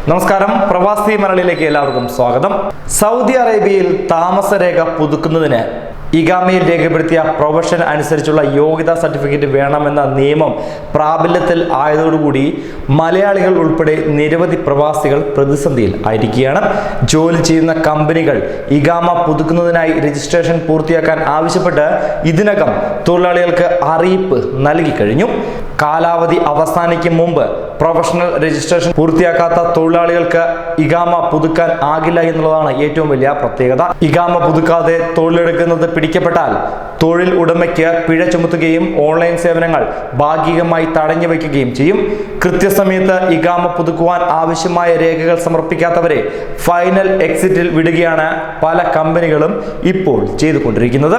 നമസ്കാരം, പ്രവാസി മലയാളിയിലേക്ക് എല്ലാവർക്കും സ്വാഗതം. സൗദി അറേബ്യയിൽ താമസരേഖ പുതുക്കുന്നതിന് ഇഖാമയിൽ രേഖപ്പെടുത്തിയ പ്രൊഫഷൻ അനുസരിച്ചുള്ള യോഗ്യതാ സർട്ടിഫിക്കറ്റ് വേണമെന്ന നിയമം പ്രാബല്യത്തിൽ ആയതോടുകൂടി മലയാളികൾ ഉൾപ്പെടെ നിരവധി പ്രവാസികൾ പ്രതിസന്ധിയിൽ ആയിരിക്കുകയാണ്. ജോലി ചെയ്യുന്ന കമ്പനികൾ ഇഖാമ പുതുക്കുന്നതിനായി രജിസ്ട്രേഷൻ പൂർത്തിയാക്കാൻ ആവശ്യപ്പെട്ട് ഇതിനകം തൊഴിലാളികൾക്ക് അറിയിപ്പ് നൽകി കഴിഞ്ഞു. കാലാവധി അവസാനിക്കും മുമ്പ് പ്രൊഫഷണൽ രജിസ്ട്രേഷൻ പൂർത്തിയാക്കാത്ത തൊഴിലാളികൾക്ക് ഇഖാമ പുതുക്കാൻ ആകില്ല എന്നുള്ളതാണ് ഏറ്റവും വലിയ പ്രത്യേകത. ഇഖാമ പുതുക്കാതെ തൊഴിലെടുക്കുന്നത് പിടിക്കപ്പെട്ടാൽ തൊഴിൽ ഉടമയ്ക്ക് പിഴ ചുമത്തുകയും ഓൺലൈൻ സേവനങ്ങൾ ഭാഗികമായി തടഞ്ഞു വയ്ക്കുകയും ചെയ്യും. കൃത്യസമയത്ത് ഇഖാമ പുതുക്കുവാൻ ആവശ്യമായ രേഖകൾ സമർപ്പിക്കാത്തവരെ ഫൈനൽ എക്സിറ്റിൽ വിടുകയാണ് പല കമ്പനികളും ഇപ്പോൾ ചെയ്തുകൊണ്ടിരിക്കുന്നത്.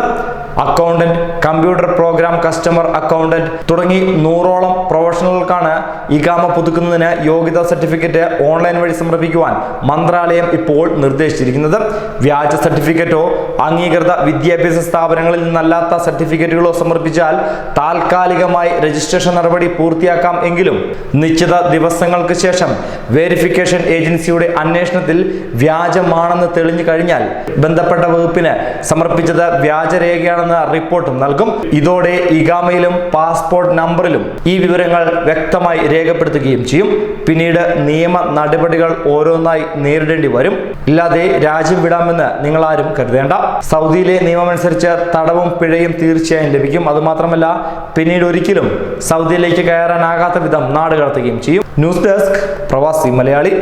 Accountant, computer program customer accountant തുടങ്ങി 100ഓളം പ്രൊഫഷണലുകൾക്കാണ് ഇഖാമ പുതുക്കുന്നതിന് യോഗ്യതാ സർട്ടിഫിക്കറ്റ് ഓൺലൈൻ വഴി സമർപ്പിക്കുവാൻ മന്ത്രാലയം ഇപ്പോൾ നിർദ്ദേശിച്ചിരിക്കുന്നത്. വ്യാജ സർട്ടിഫിക്കറ്റോ അംഗീകൃത വിദ്യാഭ്യാസ സ്ഥാപനങ്ങളിൽ നിന്നല്ലാത്ത സർട്ടിഫിക്കറ്റുകളോ സമർപ്പിച്ചാൽ താൽക്കാലികമായി രജിസ്ട്രേഷൻ നടപടി പൂർത്തിയാക്കാം. എങ്കിലും നിശ്ചിത ദിവസങ്ങൾക്ക് ശേഷം വെരിഫിക്കേഷൻ ഏജൻസിയുടെ അന്വേഷണത്തിൽ വ്യാജമാണെന്ന് തെളിഞ്ഞു കഴിഞ്ഞാൽ ബന്ധപ്പെട്ട വകുപ്പിന് സമർപ്പിച്ചത് വ്യാജരേഖയാണെന്ന് റിപ്പോർട്ടും നൽകും. ഇതോടെ ഇഖാമയിലും പാസ്പോർട്ട് നമ്പറിലും ഈ വിവരങ്ങൾ വ്യക്തമായി രേഖപ്പെടുത്തുകയും ചെയ്യും. പിന്നീട് നിയമ നടപടികൾ ഓരോന്നായി നേരിടേണ്ടി വരും. ഇല്ലാതെ രാജ്യം വിടാമെന്ന് നിങ്ങൾ ആരും കരുതേണ്ട. സൗദിയിലെ നിയമമനുസരിച്ച് തടവും പിഴയും തീർച്ചയായും ലഭിക്കും. അതുമാത്രമല്ല, പിന്നീട് ഒരിക്കലും സൗദിയിലേക്ക് കയറാനാകാത്ത വിധം നാട് കടത്തുകയും ചെയ്യും. ന്യൂസ് ഡെസ്ക്, പ്രവാസി മലയാളി.